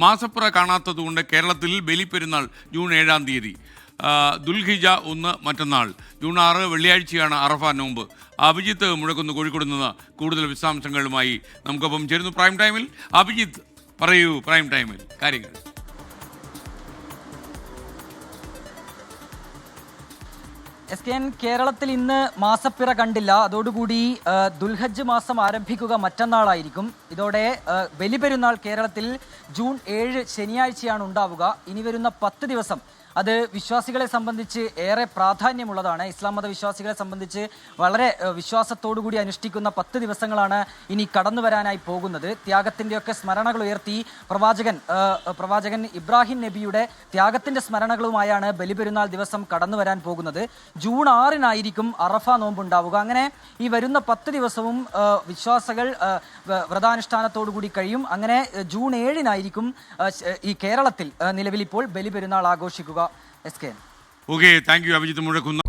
മാസപ്പുറ കാണാത്തതുകൊണ്ട് കേരളത്തിൽ ബലിപ്പെരുന്നാൾ ജൂൺ 7-ാം തീയതി. ദുൽഹിജ 1 മറ്റന്നാൾ. ജൂൺ 6 വെള്ളിയാഴ്ചയാണ് അറഫ നോമ്പ്. അഭിജിത്ത് മുഴക്കുന്ന് കോഴിക്കോട് നിന്ന് കൂടുതൽ വിശദാംശങ്ങളുമായി നമുക്കൊപ്പം ചേരുന്നു പ്രൈം ടൈമിൽ. അഭിജിത്ത്, പറയൂ പ്രൈം ടൈമിൽ കാര്യങ്ങൾ. SKN, കേരളത്തിൽ ഇന്ന് മാസപ്പിറ കണ്ടില്ല. അതോടുകൂടി ദുൽഹജ്ജ് മാസം ആരംഭിക്കുക മറ്റന്നാളായിരിക്കും. ഇതോടെ ബലിപെരുന്നാൾ കേരളത്തിൽ ജൂൺ 7 ശനിയാഴ്ചയാണ് ഉണ്ടാവുക. ഇനി വരുന്ന 10 ദിവസം അത് വിശ്വാസികളെ സംബന്ധിച്ച് ഏറെ പ്രാധാന്യമുള്ളതാണ്. ഇസ്ലാം മത വിശ്വാസികളെ സംബന്ധിച്ച് വളരെ വിശ്വാസത്തോടു കൂടി അനുഷ്ഠിക്കുന്ന 10 ദിവസങ്ങളാണ് ഇനി കടന്നു വരാനായി പോകുന്നത്. ത്യാഗത്തിൻ്റെയൊക്കെ സ്മരണകൾ ഉയർത്തി പ്രവാചകൻ ഇബ്രാഹിം നബിയുടെ ത്യാഗത്തിൻ്റെ സ്മരണകളുമായാണ് ബലിപെരുന്നാൾ ദിവസം കടന്നു വരാൻ പോകുന്നത്. ജൂൺ 6-നായിരിക്കും അറഫ നോമ്പുണ്ടാവുക. അങ്ങനെ ഈ വരുന്ന 10 ദിവസവും വിശ്വാസികൾ വ്രതാനുഷ്ഠാനത്തോടു കൂടി കഴിയും. അങ്ങനെ ജൂൺ 7-നായിരിക്കും ഈ കേരളത്തിൽ നിലവിൽ ഇപ്പോൾ ബലിപെരുന്നാൾ ആഘോഷിക്കുക. SKN. Okay, thank you Abhijith Muzhakkunnu.